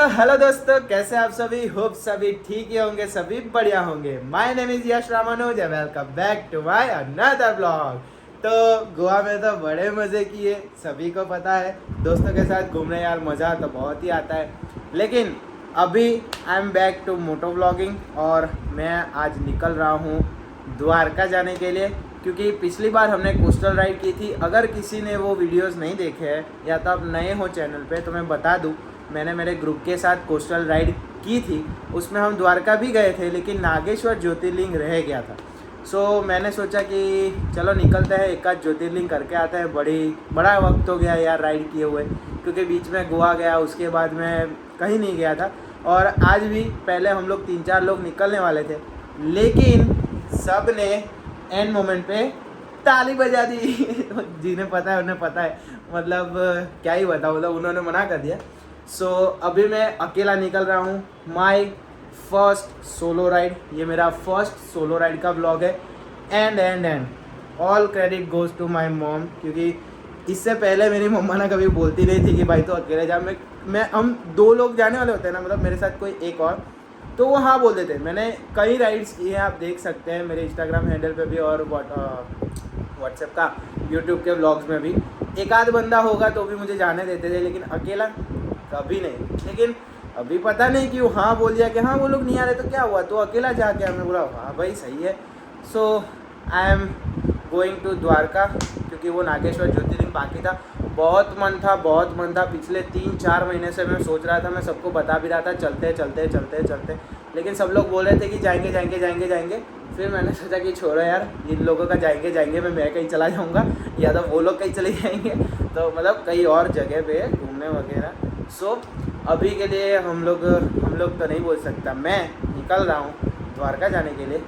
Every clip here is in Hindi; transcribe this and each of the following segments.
हेलो दोस्तों, कैसे आप सभी। होप सभी ठीक ही होंगे, सभी बढ़िया होंगे। My name is Yash Ramanuj, welcome back to my another blog. तो गोवा में तो बड़े मज़े किए, सभी को पता है। दोस्तों के साथ घूमने यार मज़ा तो बहुत ही आता है। लेकिन अभी I am back to moto blogging और मैं आज निकल रहा हूँ द्वारका जाने के लिए, क्योंकि पिछली बार हमने कोस्टल राइड की थी। अगर किसी ने वो वीडियोस नहीं देखे हैं या तो आप नए हो चैनल पे तो मैं बता दूं, मैंने मेरे ग्रुप के साथ कोस्टल राइड की थी। उसमें हम द्वारका भी गए थे, लेकिन नागेश्वर ज्योतिर्लिंग रह गया था। मैंने सोचा कि चलो निकलते हैं, एक आध ज्योतिर्लिंग करके आते हैं। बड़ा वक्त हो गया यार राइड किए हुए, क्योंकि बीच में गोवा गया, उसके बाद मैं कहीं नहीं गया था। और आज भी पहले हम लोग 3-4 लोग निकलने वाले थे, लेकिन सब ने एंड मोमेंट पे ताली बजा दी। जिन्हें पता है उन्हें पता है, मतलब क्या ही बताऊँ, मतलब उन्होंने मना कर दिया। अभी मैं अकेला निकल रहा हूँ। माई फर्स्ट सोलो राइड, ये मेरा फर्स्ट सोलो राइड का ब्लॉग है। And all credit goes to my mom, क्योंकि इससे पहले मेरी मम्मा ना कभी बोलती नहीं थी कि भाई तो अकेले जा। मैं हम 2 लोग जाने वाले होते हैं ना, मतलब मेरे साथ कोई एक और, तो वो हाँ बोल देते। मैंने कई राइड्स की हैं, आप देख सकते हैं मेरे इंस्टाग्राम हैंडल पे भी और व्हाट्सएप का, यूट्यूब के व्लॉग्स में भी। एक आध बंदा होगा तो भी मुझे जाने देते थे, लेकिन अकेला कभी नहीं। लेकिन अभी पता नहीं क्यों हाँ बोल दिया कि हाँ वो लोग नहीं आ रहे तो क्या हुआ, तो अकेला जाके हमने बोला हाँ भाई सही है। I am going to Dwarka, क्योंकि वो नागेश्वर ज्योतिर्लिंग बाकी था। बहुत मन था। पिछले 3-4 महीने से मैं सोच रहा था, मैं सबको बता भी रहा था चलते। लेकिन सब लोग बोल रहे थे कि जाएंगे। फिर मैंने सोचा कि छोड़ो यार, इन लोगों का जाएंगे मैं कहीं चला जाऊँगा, या तो वो लोग कहीं चले जाएंगे, तो मतलब कहीं और जगह पे घूमने वगैरह। अभी के लिए हम लोग तो नहीं बोल सकता, मैं निकल रहा हूँ द्वारका जाने के लिए।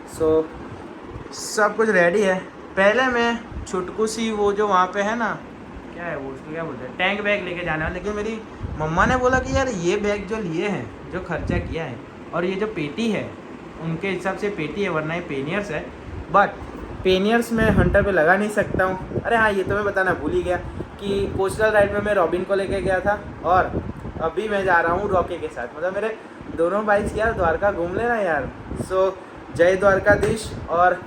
सब कुछ रेडी है। पहले मैं छुटकू सी वो जो वहाँ पे है ना, क्या है वो, उसको क्या बोलते हैं, टैंक बैग लेके जाना है। लेकिन मेरी मम्मा ने बोला कि यार ये बैग जो लिए हैं, जो खर्चा किया है, और ये जो पेटी है उनके हिसाब से पेटी है, वरना ये पेनियर्स है। बट पेनियर्स में हंटर पे लगा नहीं सकता हूँ। अरे हाँ, ये तो मैं बताना भूल ही गया कि कोस्टल राइड में मैं रॉबिन को लेके गया था, और अभी मैं जा रहा हूँ रॉकी के साथ। मतलब मेरे दोनों बाइक्स यार द्वारका घूम लेना यार। जय द्वारकाधीश। और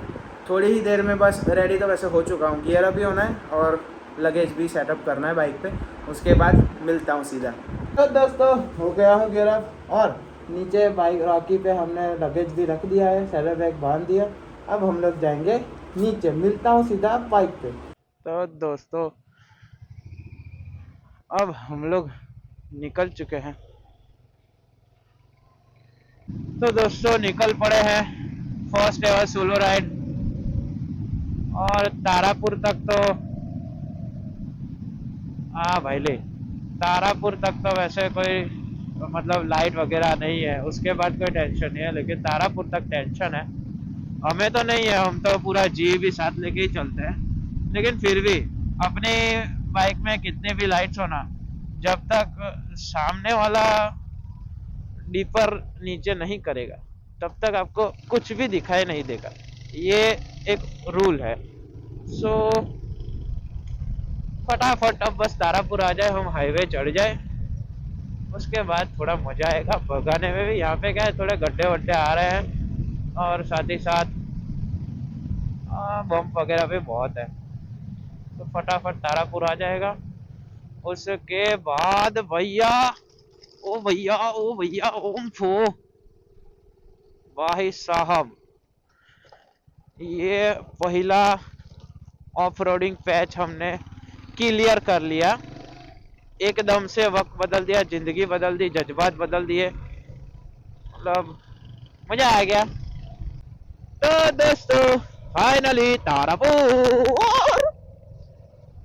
थोड़ी ही देर में बस रेडी तो वैसे हो चुका हूँ, गियर अप भी होना है और लगेज भी सेटअप करना है बाइक पे। उसके बाद मिलता हूँ सीधा। तो दोस्तों हो गया हूँ गियर अप, और नीचे बाइक रॉकी पे हमने लगेज भी रख दिया है, सैडल बैग बांध दिया। अब हम लोग जाएंगे नीचे, मिलता हूँ सीधा बाइक पे। तो दोस्तों अब हम लोग निकल चुके हैं। तो दोस्तों निकल पड़े हैं फर्स्ट एवर सोलो राइड, और तारापुर तक तो भाई ले, तारापुर तक तो वैसे कोई मतलब लाइट वगैरह नहीं है, उसके बाद कोई टेंशन नहीं है। लेकिन तारापुर तक टेंशन है। हमें तो नहीं है, हम तो पूरा जी भी साथ लेके ही चलते हैं। लेकिन फिर भी अपने बाइक में कितने भी लाइट्स हो ना, जब तक सामने वाला डीपर नीचे नहीं करेगा तब तक आपको कुछ भी दिखाई नहीं देगा। ये एक रूल है। सो फटाफट अब बस तारापुर आ जाए, हम हाईवे चढ़ जाए, उसके बाद थोड़ा मजा आएगा भगाने में भी। यहाँ पे क्या है, थोड़े गड्ढे वड्ढे आ रहे हैं, और साथ ही साथ बम्प वगैरह भी बहुत है। तो फटाफट तारापुर आ जाएगा। उसके बाद भैया ओम फो भाई साहब, ये पहला ऑफ रोडिंग पैच हमने क्लियर कर लिया। एकदम से वक्त बदल दिया, जिंदगी बदल दी, जज्बात बदल दिए, मतलब मजा आ गया। तो दोस्तों फाइनली तारापुर,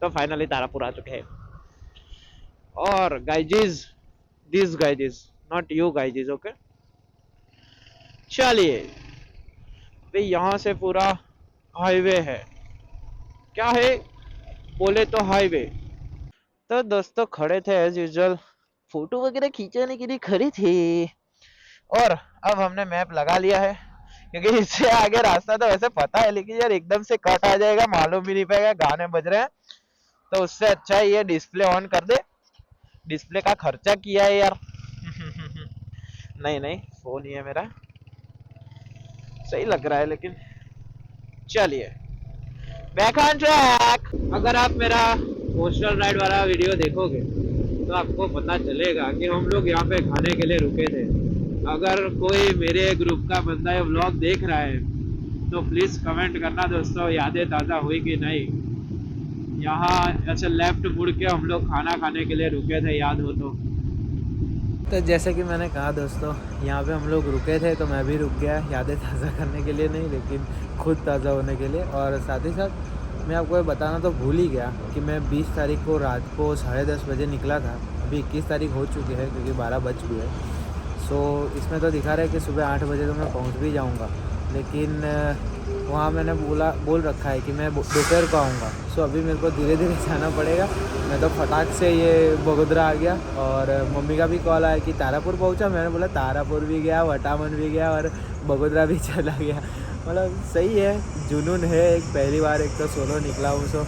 तो फाइनली तारापुर आ चुके हैं। और गाइजिस, दिस गाइजिस, नॉट यू गाइजिस, ओके। चलिए भाई, यहाँ से पूरा हाईवे है, क्या है बोले तो हाईवे। तो दोस्तों खड़े थे एज यूजुअल, फोटो वगैरह खींचने के लिए खड़े थे। और अब हमने मैप लगा लिया है, क्योंकि इससे आगे रास्ता तो वैसे पता है, लेकिन यार एकदम से कट आ जाएगा, मालूम भी नहीं पाएगा, गाने बज रहे हैं। तो उससे अच्छा ये डिस्प्ले ऑन कर दे, डिस्प्ले का खर्चा किया है यार। नहीं नहीं, फोन ही है मेरा, सही लग रहा है लेकिन। चलिए, बैक ऑन ट्रैक। अगर आप मेरा कोस्टल राइड वाला वीडियो देखोगे तो आपको पता चलेगा कि हम लोग यहाँ पे खाने के लिए रुके थे। अगर कोई मेरे ग्रुप का बंदा ये व्लॉग देख रहा है तो प्लीज़ कमेंट करना दोस्तों, यादें ताज़ा हुई कि नहीं। यहाँ ऐसे लेफ्ट मुड़ के हम लोग खाना खाने के लिए रुके थे, याद हो तो जैसे कि मैंने कहा दोस्तों, यहाँ पे हम लोग रुके थे तो मैं भी रुक गया, यादें ताज़ा करने के लिए नहीं लेकिन खुद ताज़ा होने के लिए। और साथ ही साथ मैं आपको ये बताना तो भूल ही गया कि मैं 20 तारीख को रात को 10:30 बजे निकला था। अभी 21 तारीख हो चुकी है क्योंकि 12 बज गए हैं। सो इसमें तो दिखा रहा है कि सुबह 8 बजे तो मैं पहुँच भी जाऊँगा, लेकिन वहाँ मैंने बोल रखा है कि मैं दोपहर को आऊँगा। सो अभी मेरे को धीरे धीरे जाना पड़ेगा। मैं तो फटाक से ये बगोदरा आ गया और मम्मी का भी कॉल आया कि तारापुर पहुँचा। मैंने बोला तारापुर भी गया, वटामन भी गया और बगोदरा भी चला गया। मतलब सही है, जुनून है, एक पहली बार एक तो सोलो निकला हूँ। सो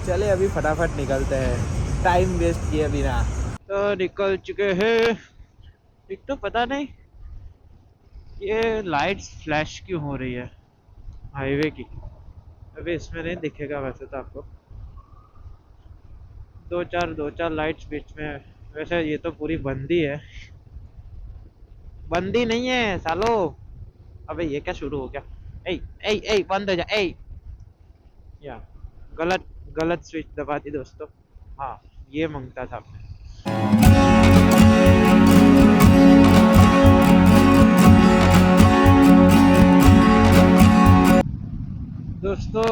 चले अभी फटाफट निकलते हैं, टाइम वेस्ट किए बिना। तो निकल चुके हैं। एक तो पता नहीं ये लाइट्स फ्लैश क्यों हो रही है हाईवे की। अभी इसमें नहीं दिखेगा वैसे तो आपको, दो चार लाइट्स बीच में है। वैसे ये तो पूरी बंदी है, बंदी नहीं है सालो। अबे ये क्या शुरू हो गया? ए ए ए बंद हो जा ए। या गलत गलत स्विच दबा दी दोस्तों। हाँ, ये मांगता था आपने। दोस्तों,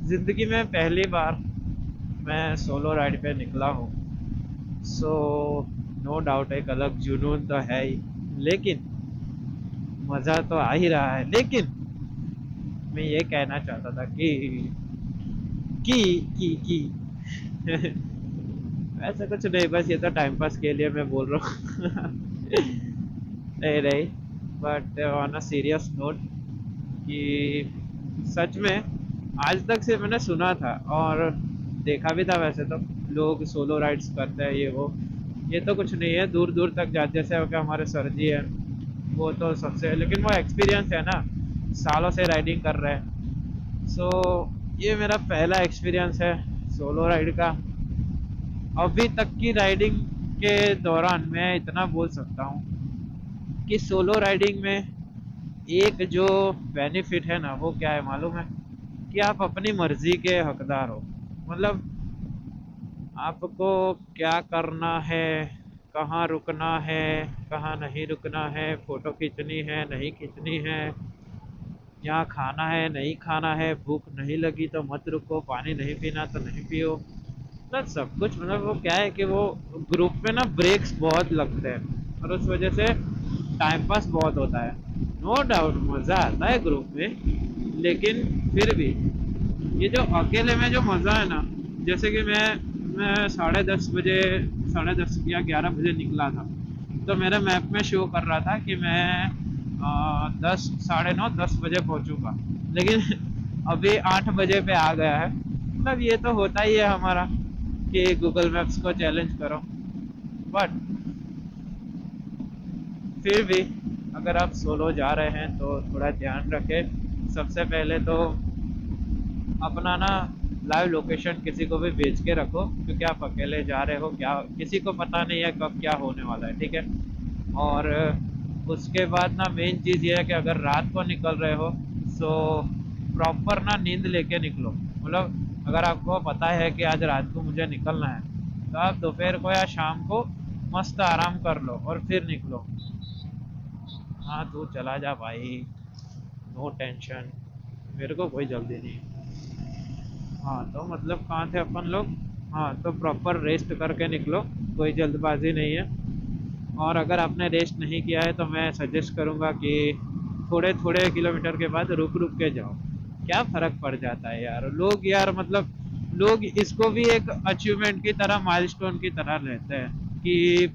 जिंदगी में पहली बार मैं सोलो राइड पे निकला हूँ। सो नो डाउट एक अलग जुनून तो है ही, लेकिन मज़ा तो आ ही रहा है। लेकिन मैं ये कहना चाहता था कि ऐसा कुछ नहीं, बस ये तो टाइम पास के लिए मैं बोल रहा हूँ। नहीं नहीं, but on a serious note कि सच में आज तक से मैंने सुना था और देखा भी था वैसे तो, लोग सोलो राइड्स करते हैं ये तो कुछ नहीं है, दूर दूर तक जाते। जैसे हो क्या हमारे सर जी हैं, वो तो सबसे, लेकिन वो एक्सपीरियंस है ना, सालों से राइडिंग कर रहे हैं। सो ये मेरा पहला एक्सपीरियंस है सोलो राइड का। अभी तक की राइडिंग के दौरान मैं इतना बोल सकता हूँ कि सोलो राइडिंग में एक जो बेनिफिट है ना, वो क्या है मालूम है? कि आप अपनी मर्जी के हकदार हो। मतलब आपको क्या करना है, कहाँ रुकना है, कहाँ नहीं रुकना है, फोटो खींचनी है नहीं खींचनी है, यहाँ खाना है नहीं खाना है, भूख नहीं लगी तो मत रुको, पानी नहीं पीना तो नहीं पियो, मतलब सब कुछ। मतलब वो क्या है कि वो ग्रुप में ना ब्रेक्स बहुत लगते हैं और उस वजह से टाइम पास बहुत होता है। नो डाउट मज़ा आता है ग्रुप में, लेकिन फिर भी ये जो अकेले में जो मज़ा है ना, जैसे कि मैं 10:30 बजे, 10:30 या 11 बजे निकला था, तो मेरे मैप में शो कर रहा था कि मैं 10 9:30 10 बजे पहुंचूंगा, लेकिन अभी 8 बजे पे आ गया है। मतलब ये तो होता ही है हमारा कि गूगल मैप्स को चैलेंज करो, बट फिर भी अगर आप सोलो जा रहे हैं तो थोड़ा ध्यान रखें। सबसे पहले तो अपना ना लाइव लोकेशन किसी को भी भेज के रखो, क्योंकि आप अकेले जा रहे हो, क्या किसी को पता नहीं है कब क्या होने वाला है, ठीक है। और उसके बाद ना मेन चीज़ ये है कि अगर रात को निकल रहे हो तो प्रॉपर ना नींद लेके निकलो। मतलब अगर आपको पता है कि आज रात को मुझे निकलना है तो आप दोपहर को या शाम को मस्त आराम कर लो और फिर निकलो। हाँ तू चला जा भाई, नो टेंशन, मेरे को कोई जल्दी नहीं। हाँ तो मतलब कहाँ थे अपन लोग? हाँ तो प्रॉपर रेस्ट करके निकलो, कोई जल्दबाजी नहीं है। और अगर आपने रेस्ट नहीं किया है तो मैं सजेस्ट करूँगा कि थोड़े थोड़े किलोमीटर के बाद रुक रुक के जाओ। क्या फ़र्क पड़ जाता है यार, लोग यार मतलब लोग इसको भी एक अचीवमेंट की तरह, माइलस्टोन की तरह लेते हैं कि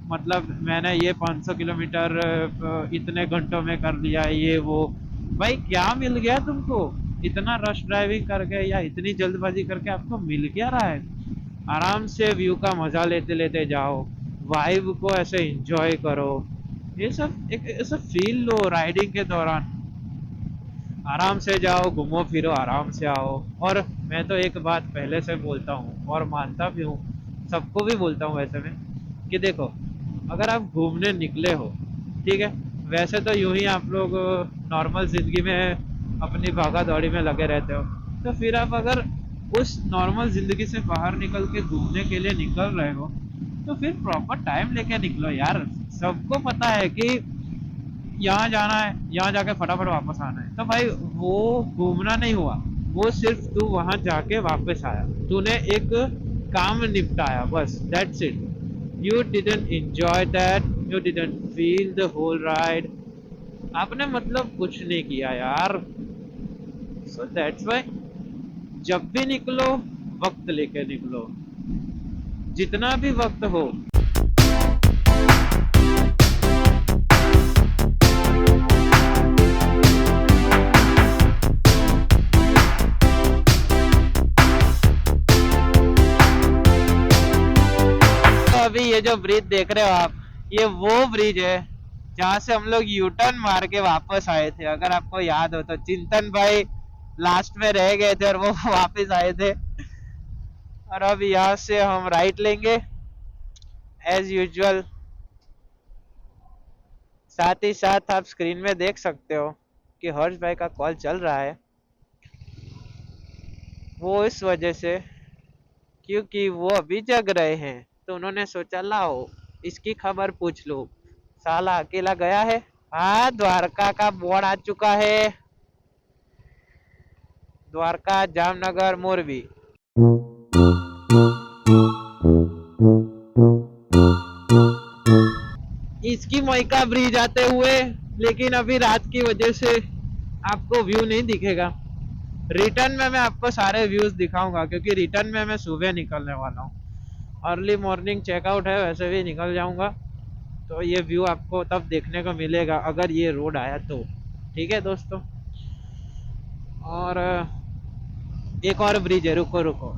मतलब मैंने ये 500 किलोमीटर इतने घंटों में कर लिया, ये वो। भाई क्या मिल गया तुमको? इतना रश ड्राइविंग करके या इतनी जल्दबाजी करके आपको मिल क्या रहा है? आराम से व्यू का मजा लेते लेते जाओ, वाइब को ऐसे एंजॉय करो। ये सब एक ऐसा फील लो राइडिंग के दौरान। आराम से जाओ, घूमो फिरो, आराम से आओ। और मैं तो एक बात पहले से बोलता हूँ और मानता भी हूँ, सबको भी बोलता हूँ वैसे में, कि देखो, अगर आप घूमने निकले हो, ठीक है, वैसे तो यूं ही आप लोग नॉर्मल जिंदगी में अपनी भागा दौड़ी में लगे रहते हो, तो फिर आप अगर उस नॉर्मल जिंदगी से बाहर निकल के घूमने के लिए निकल रहे हो, तो फिर प्रॉपर टाइम लेके निकलो यार। सबको पता है कि यहाँ जाना है, यहाँ जाके फटाफट वापस आना है, तो भाई वो घूमना नहीं हुआ। वो सिर्फ तू वहां जाके वापस आया, तूने एक काम निपटाया, बस that's it. You didn't enjoy that, you didn't feel the whole ride. आपने मतलब कुछ नहीं किया यार। सो दैट्स व्हाई जब भी निकलो, वक्त लेके निकलो, जितना भी वक्त हो। तो अभी ये जो ब्रिज देख रहे हो आप, ये वो ब्रिज है जहाँ से हम लोग यू टर्न मार के वापस आए थे। अगर आपको याद हो तो चिंतन भाई लास्ट में रह गए थे और वो वापस आए थे। और अब यहाँ से हम राइट लेंगे एज यूजुअल। साथ ही साथ आप स्क्रीन में देख सकते हो कि हर्ष भाई का कॉल चल रहा है। वो इस वजह से क्योंकि वो अभी जग रहे हैं, तो उन्होंने सोचा लाओ इसकी खबर पूछ लो। साला अकेला गया है। हाँ, द्वारका का बोर्ड आ चुका है। द्वारका, जामनगर, मोरबी। इसकी मोइका ब्रिज आते हुए, लेकिन अभी रात की वजह से आपको व्यू नहीं दिखेगा। रिटर्न में मैं आपको सारे व्यूज दिखाऊंगा, क्योंकि रिटर्न में मैं सुबह निकलने वाला हूँ। अर्ली मॉर्निंग चेकआउट है, वैसे भी निकल जाऊंगा। तो ये व्यू आपको तब देखने को मिलेगा अगर ये रोड आया तो। ठीक है दोस्तों। और एक और ब्रिज है, रुको रुको,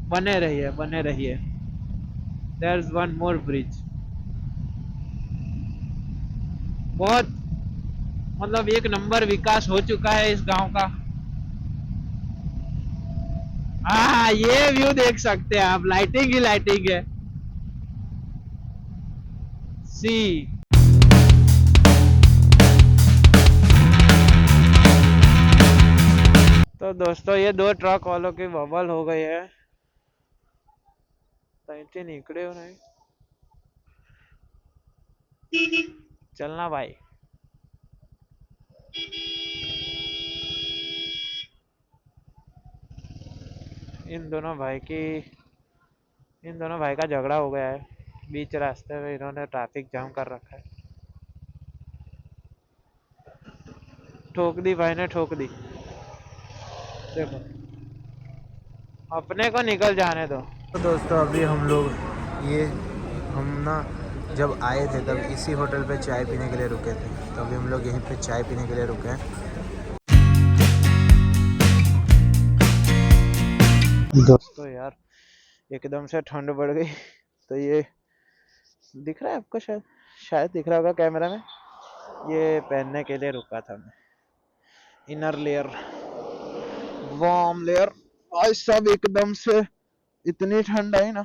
बने रहिए बने रहिए। There is one more bridge. बहुत मतलब एक नंबर विकास हो चुका है इस गांव का। हाँ, ये व्यू देख सकते हैं आप, लाइटिंग ही लाइटिंग है। सी। तो दोस्तों, ये दो ट्रक वालों की बबल हो गई है। तैंती निकले हो नहीं, चलना भाई। इन दोनों भाई की इन दोनों भाई का झगड़ा हो गया है। बीच रास्ते में इन्होंने ट्रैफिक जाम कर रखा है। ठोक दी भाई ने, ठोक दी। देखो, अपने को निकल जाने दो। तो दोस्तों अभी हम लोग ये हम ना जब आए थे तब इसी होटल पे चाय पीने के लिए रुके थे, तो अभी हम लोग यहीं पे चाय पीने के लिए रुके हैं। दोस्तों यार, एकदम से ठंड बढ़ गई। तो ये दिख रहा है आपको, शायद शायद दिख रहा होगा कैमरा में। ये पहनने के लिए रुका था मैं, इनर लेयर, वार्म लेयर। आज सब एकदम से इतनी ठंड आई ना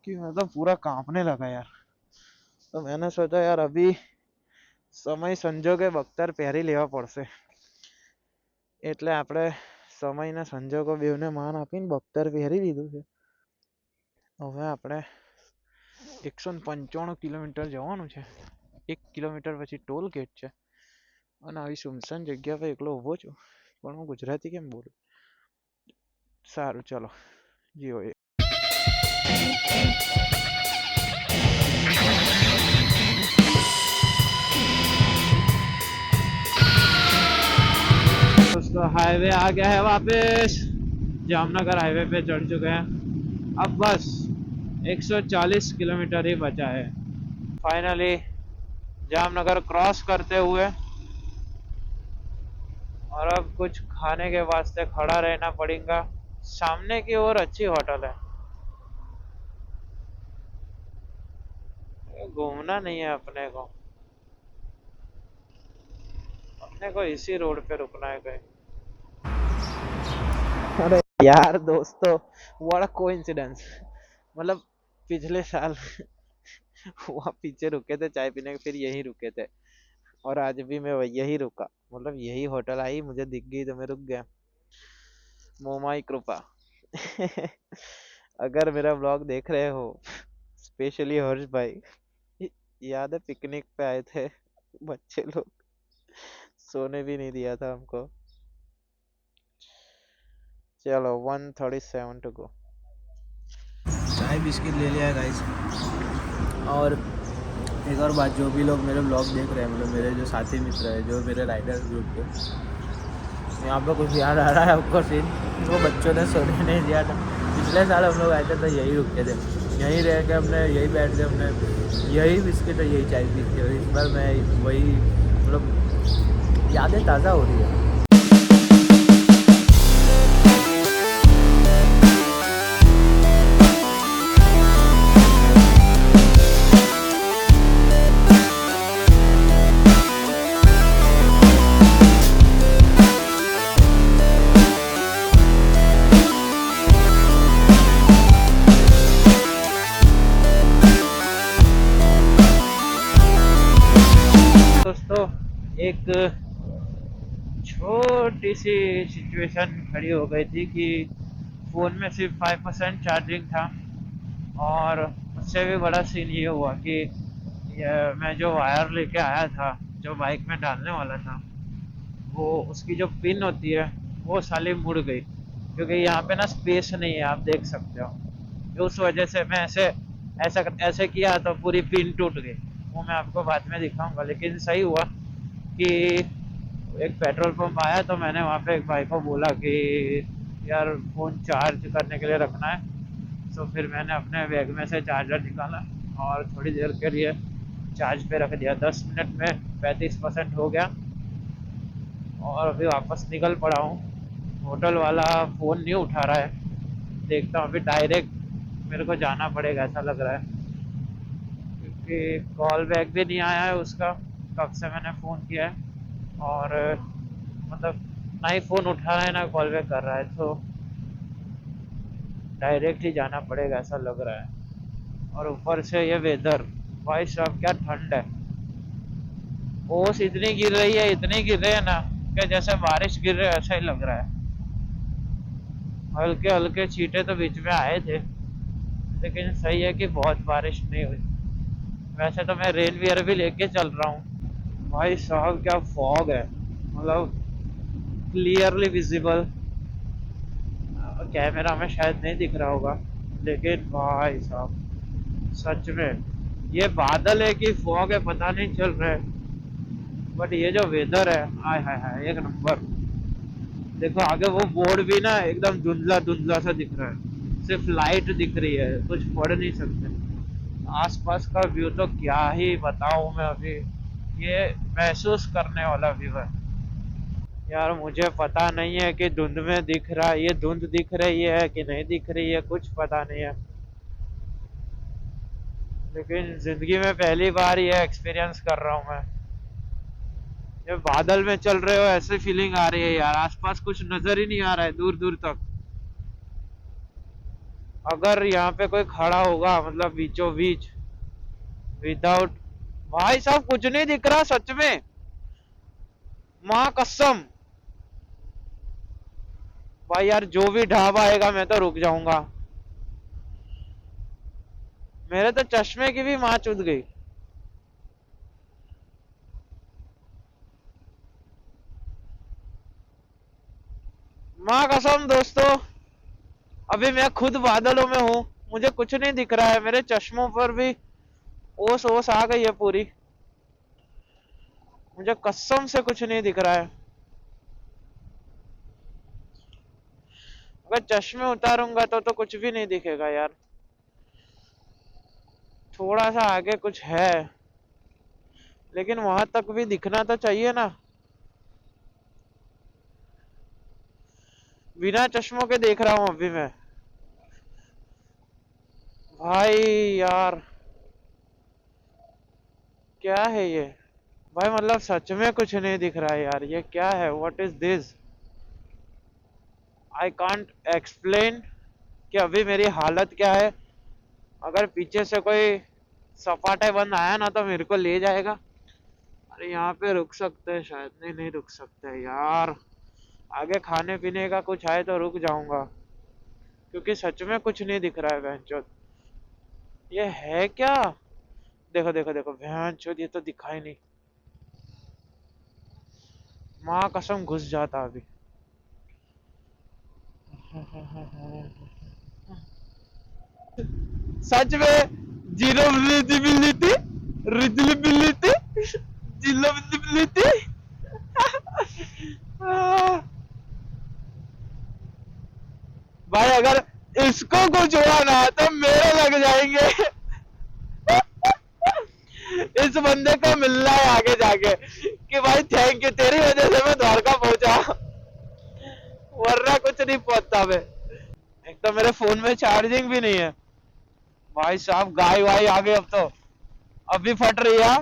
कि मैं तो पूरा कांपने लगा यार। तो मैंने सोचा यार अभी સમય સંજોગે બખ્તર પહેરી લેવા પડશે, એટલે આપણે સમય ને સંજોગો બેવને માન આપીને બખ્તર પહેરી લીધું છે। હવે આપણે 195 કિલોમીટર જવાનું છે। 1 કિલોમીટર પછી ટોલ ગેટ છે અને આવી સુમસાન જગ્યા પર એકલો ઊભો છું, પણ હું ગુજરાતી કેમ બોલું? સારું, ચલો જીઓ। दोस्तों, हाईवे आ गया है वापस। जामनगर हाईवे पे चढ़ चुके हैं। अब बस 140 किलोमीटर ही बचा है। फाइनली जामनगर क्रॉस करते हुए, और अब कुछ खाने के वास्ते खड़ा रहना पड़ेगा। सामने की ओर अच्छी होटल है, घूमना नहीं है अपने को, अपने को इसी रोड पे रुकना है कहीं। अरे यार दोस्तों, व्हाट अ कोइंसिडेंस। मतलब पिछले साल वहाँ पीछे रुके थे चाय पीने, फिर यहीं रुके थे, और आज भी मैं यही रुका। मतलब यही होटल आई, मुझे दिख गई तो मैं रुक गया। मोमाई कृपा। अगर मेरा ब्लॉग देख रहे हो, स्पेशली हर्ष भाई, याद है पिकनिक पे आए थे बच्चे लोग, सोने भी नहीं दिया था हमको। चलो 1:37 टू गो। चाय बिस्किट ले लिया है गाइस। और एक और बात, जो भी लोग मेरे ब्लॉग देख रहे हैं, मतलब मेरे जो साथी मित्र हैं, जो मेरे राइडर ग्रुप के, यहाँ पर कुछ याद आ रहा है आपको सीन। वो बच्चों ने सोने नहीं दिया था, पिछले साल हम लोग आए थे तो यही रुके थे, यहीं रह के हमने यही बैठ के हमने यही बिस्किट और यही चाय पी थी। और इस बार मैं वही, मतलब यादें ताज़ा हो रही है। दोस्तों, एक छोटी सी सिचुएशन खड़ी हो गई थी कि फ़ोन में सिर्फ 5% चार्जिंग था, और उससे भी बड़ा सीन ये हुआ कि मैं जो वायर लेके आया था, जो बाइक में डालने वाला था, वो उसकी जो पिन होती है वो साली मुड़ गई, क्योंकि यहाँ पे ना स्पेस नहीं है, आप देख सकते हो। तो उस वजह से मैं ऐसा ऐसे किया तो पूरी पिन टूट गई। वो मैं आपको बाद में दिखाऊंगा। लेकिन सही हुआ कि एक पेट्रोल पंप आया, तो मैंने वहाँ पे एक भाई को बोला कि यार फ़ोन चार्ज करने के लिए रखना है। तो फिर मैंने अपने बैग में से चार्जर निकाला और थोड़ी देर के लिए चार्ज पे रख दिया। 10 मिनट में 35% हो गया, और अभी वापस निकल पड़ा हूँ। होटल वाला फ़ोन नहीं उठा रहा है, देखता हूँ अभी डायरेक्ट मेरे को जाना पड़ेगा ऐसा लग रहा है, क्योंकि कॉल बैक भी नहीं आया है उसका, कब से मैंने फ़ोन किया है। और मतलब ना ही फ़ोन उठा रहा है ना कॉल बैक कर रहा है, तो डायरेक्ट ही जाना पड़ेगा ऐसा लग रहा है। और ऊपर से ये वेदर, भाई साहब क्या ठंड है। ओस इतनी गिर रही है, इतनी गिर रही है ना, कि जैसे बारिश गिर रही है ऐसा ही लग रहा है। हल्के हल्के छींटे तो बीच में आए थे, लेकिन सही है कि बहुत बारिश नहीं हुई। वैसे तो मैं रेन वियर भी लेके चल रहा हूँ। भाई साहब क्या फॉग है, मतलब क्लियरली विजिबल। कैमरा में शायद नहीं दिख रहा होगा, लेकिन भाई साहब सच में ये बादल है कि फॉग है पता नहीं चल रहा है। बट ये जो वेदर है, हाय हाय हाय, एक नंबर। देखो आगे वो बोर्ड भी ना एकदम धुंधला धुंधला सा दिख रहा है, सिर्फ लाइट दिख रही है, कुछ पढ़ नहीं सकते। आसपास का व्यू तो क्या ही बताऊं मैं अभी, ये महसूस करने वाला व्यू है। यार मुझे पता नहीं है कि धुंध में दिख रहा है, ये धुंध दिख रही है कि नहीं दिख रही है, कुछ पता नहीं है। लेकिन जिंदगी में पहली बार ये एक्सपीरियंस कर रहा हूँ मैं। ये बादल में चल रहे हो ऐसी फीलिंग आ रही है यार, आसपास कुछ नजर ही नहीं आ रहा है दूर दूर तक। अगर यहाँ पे कोई खड़ा होगा, मतलब बीचों बीच, विदाउट, भाई साहब कुछ नहीं दिख रहा सच में, माँ कसम। भाई यार जो भी ढाबा आएगा मैं तो रुक जाऊंगा। मेरे तो चश्मे की भी माँ चुद गई। माँ कसम दोस्तों, अभी मैं खुद बादलों में हूँ, मुझे कुछ नहीं दिख रहा है, मेरे चश्मों पर भी ओस ओस आ गई है पूरी। मुझे कसम से कुछ नहीं दिख रहा है। अगर चश्मे उतारूंगा तो कुछ भी नहीं दिखेगा यार। थोड़ा सा आगे कुछ है, लेकिन वहां तक भी दिखना तो चाहिए ना। बिना चश्मों के देख रहा हूँ अभी मैं। भाई यार क्या है ये। भाई मतलब सच में कुछ नहीं दिख रहा है यार, ये क्या है, what is this, I can't explain कि अभी मेरी हालत क्या है। अगर पीछे से कोई सपाटे बंद आया ना तो मेरे को ले जाएगा। अरे यहाँ पे रुक सकते हैं शायद, नहीं नहीं रुक सकते यार, आगे खाने पीने का कुछ आए तो रुक जाऊंगा, क्योंकि सच में कुछ नहीं दिख रहा है बहनचोद। ये है क्या, देखो देखो देखो बहनचोद, ये तो दिखाई नहीं, माँ कसम घुस जाता अभी। सच में जीरो विजिबिलिटी, रिजिबिलिटी, जीरो विजिबिलिटी। भाई अगर इसको कुछ हुआ ना तो मेरे लग जाएंगे। इस बंदे को मिलना है आगे जाके कि भाई थैंक यू, तेरी वजह से मैं द्वारका पहुंचा, वरना कुछ नहीं पहुंचता मैं। एक तो मेरे फोन में चार्जिंग भी नहीं है। भाई साहब गाय वाय आ गई अब तो, अभी फट रही है।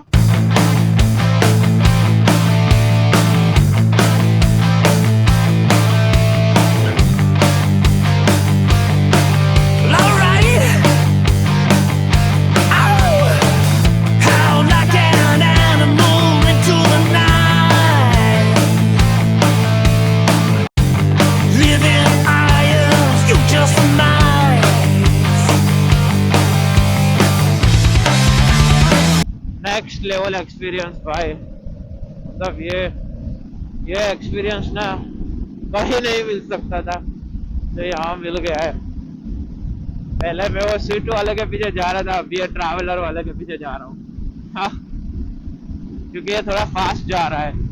नेक्स्ट लेवल एक्सपीरियंस भाई, मतलब ये एक्सपीरियंस ना कहीं नहीं मिल सकता था जो यहाँ मिल गया है। पहले मैं वो स्विफ्ट वाले के पीछे जा रहा था, अभी ये ट्रैवलर वाले के पीछे जा रहा हूँ। हाँ, क्योंकि ये थोड़ा फास्ट जा रहा है।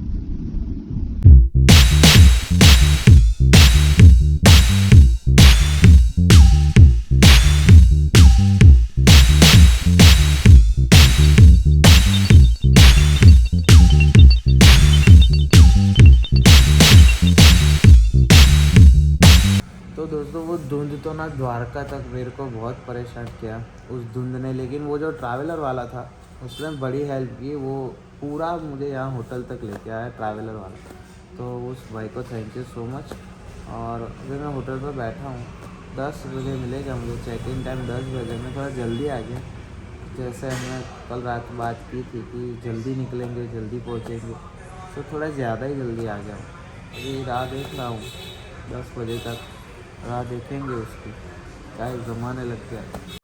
तो दोस्तों वो धुंध तो ना द्वारका तक मेरे को बहुत परेशान किया उस धुंध ने, लेकिन वो जो ट्रैवलर वाला था उसने बड़ी हेल्प की, वो पूरा मुझे यहाँ होटल तक लेके आया ट्रैवलर वाला। तो उस भाई को थैंक यू सो मच। और अभी मैं होटल पर बैठा हूँ, 10 बजे मिलेगा मुझे चेक इन टाइम, 10 बजे। मैं थोड़ा जल्दी आ गया, जैसे हमने कल रात बात की थी कि जल्दी निकलेंगे जल्दी पहुँचेंगे, तो थोड़ा ज़्यादा ही जल्दी आ गया। अभी राह देख रहा हूँ, 10 बजे तक राह देखेंगे उसकी, क्या ज़माने लग गया।